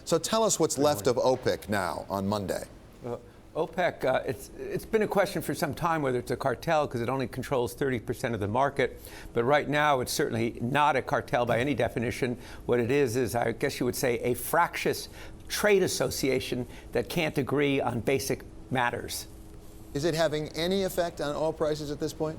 So tell us what's left of OPEC now on Monday. OPEC, it's been a question for some time whether it's a cartel because it only controls 30% of the market. But right now, it's certainly not a cartel by any definition. What it is, I guess you would say, a fractious trade association that can't agree on basic matters. Is it having any effect on oil prices at this point?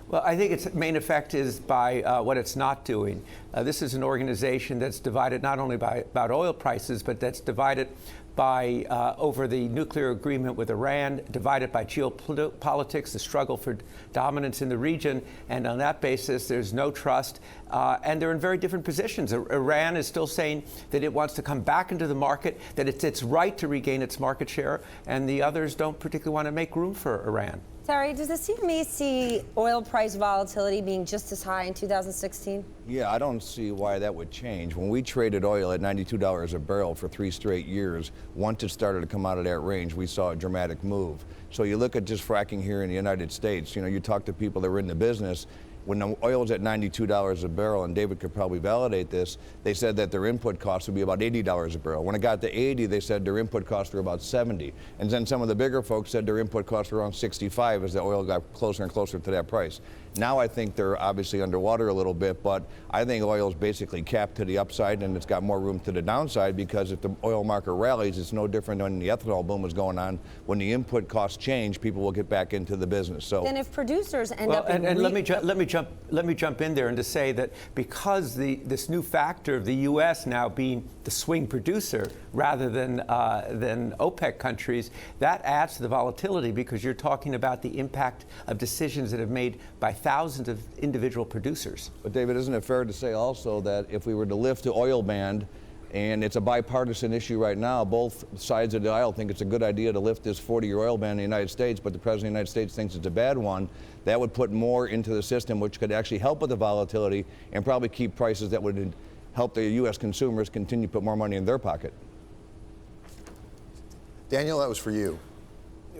Well, I think its main effect is by what it's not doing. This is an organization that's divided not only about oil prices, but that's divided by over the nuclear agreement with Iran, divided by geopolitics, the struggle for dominance in the region, and on that basis, there's no trust, and they're in very different positions. Iran is still saying that it wants to come back into the market, that it's its right to regain its market share, and the others don't particularly want to make room for Iran. Terry, does the CME see oil price volatility being just as high in 2016? Yeah, I don't see why that would change. When we traded oil at $92 a barrel for 3 straight years, once it started to come out of that range, we saw a dramatic move. So you look at just fracking here in the United States, you talk to people that were in the business, when the oil was at $92 a barrel, and David could probably validate this, they said that their input costs would be about $80 a barrel. When it got to 80, they said their input costs were about 70. And then some of the bigger folks said their input costs were around 65 as the oil got closer and closer to that price. Now I think they're obviously underwater a little bit, but I think oil is basically capped to the upside, and it's got more room to the downside, because if the oil market rallies, it's no different than the ethanol boom was going on. When the input costs change, people will get back into the business. So, and if producers end up let me jump in there and to say that because this new factor of the U.S. now being the swing producer rather than OPEC countries, that adds to the volatility, because you're talking about the impact of decisions that have made by thousands of individual producers. But David, isn't it fair to say also that if we were to lift the oil ban, and it's a bipartisan issue right now, both sides of the aisle think it's a good idea to lift this 40-year oil ban in the United States, but the President of the United States thinks it's a bad one, that would put more into the system, which could actually help with the volatility and probably keep prices that would help the U.S. consumers continue to put more money in their pocket. Daniel, that was for you.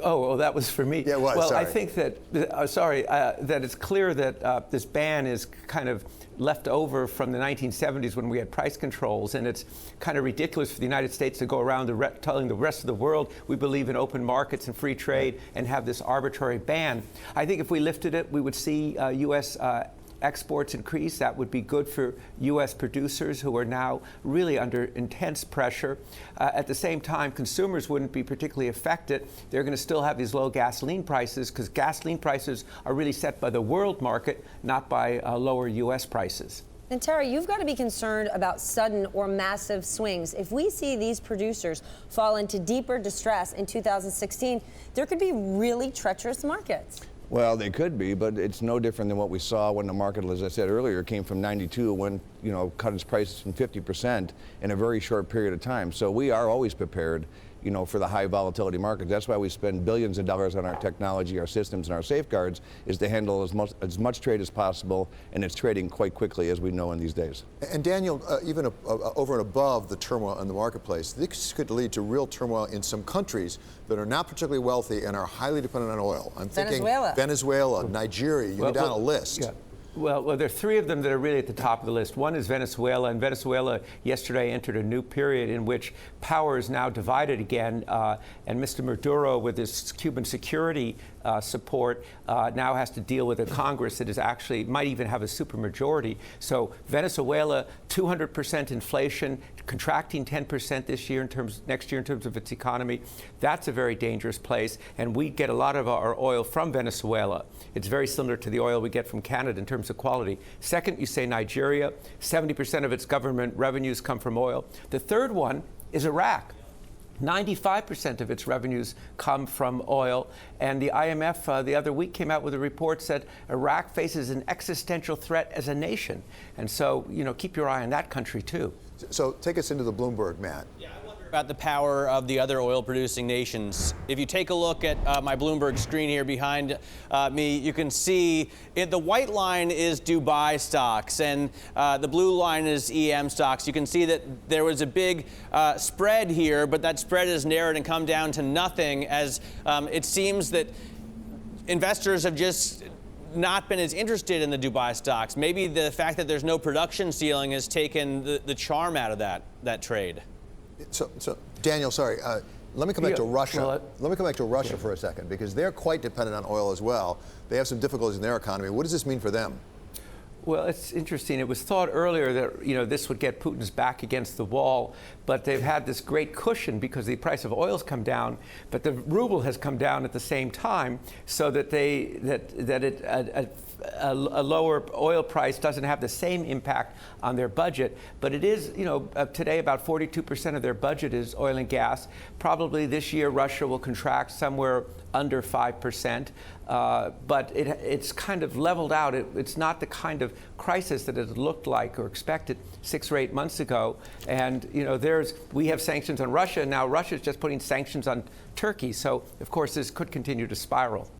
Oh, well, that was for me. Yeah, it was. Well, sorry. I think that, that it's clear that this ban is kind of left over from the 1970s when we had price controls, and it's kind of ridiculous for the United States to go around telling the rest of the world we believe in open markets and free trade and have this arbitrary ban. I think if we lifted it, we would see U.S. exports increase. That would be good for U.S. producers who are now really under intense pressure. At the same time, consumers wouldn't be particularly affected. They're going to still have these low gasoline prices, because gasoline prices are really set by the world market, not by lower U.S. prices. And Terry, you've got to be concerned about sudden or massive swings. If we see these producers fall into deeper distress in 2016, there could be really treacherous markets. Well, they could be, but it's no different than what we saw when the market, as I said earlier, came from 92, when, cut its prices from 50% in a very short period of time. So we are always prepared, for the high volatility market. That's why we spend billions of dollars on our technology, our systems, and our safeguards, is to handle as much trade as possible, and it's trading quite quickly, as we know in these days. And Daniel, even over and above the turmoil in the marketplace, this could lead to real turmoil in some countries that are not particularly wealthy and are highly dependent on oil. I'm thinking Venezuela, Nigeria, you go down a list. Yeah. Well, there are 3 of them that are really at the top of the list. One is Venezuela, and Venezuela yesterday entered a new period in which power is now divided again, and Mr. Maduro, with his Cuban security support, now has to deal with a Congress that is actually might even have a supermajority. So Venezuela, 200% inflation, contracting 10% next year in terms of its economy. That's a very dangerous place, and we get a lot of our oil from Venezuela. It's very similar to the oil we get from Canada in terms of quality. Second, you say Nigeria, 70% of its government revenues come from oil. The third one is Iraq. 95% of its revenues come from oil. And the IMF the other week came out with a report said Iraq faces an existential threat as a nation. And so, keep your eye on that country, too. So take us into the Bloomberg, Matt. Yeah, I wonder about the power of the other oil-producing nations. If you take a look at my Bloomberg screen here behind me, you can see the white line is Dubai stocks, and the blue line is EM stocks. You can see that there was a big spread here, but that spread has narrowed and come down to nothing, as it seems that investors have just not been as interested in the Dubai stocks. Maybe the fact that there's no production ceiling has taken the charm out of that trade. So Daniel, sorry. Let me come back to Russia. Well, Let me come back to Russia for a second, because they're quite dependent on oil as well. They have some difficulties in their economy. What does this mean for them? Well, it's interesting. It was thought earlier that this would get Putin's back against the wall, but they've had this great cushion because the price of oil's come down, but the ruble has come down at the same time, so that a lower oil price doesn't have the same impact on their budget. But it is, today about 42% of their budget is oil and gas. Probably this year Russia will contract somewhere under 5%, but it's kind of leveled out. It's not the kind of crisis that it looked like or expected 6 or 8 months ago. And we have sanctions on Russia, and now Russia's just putting sanctions on Turkey. So of course this could continue to spiral.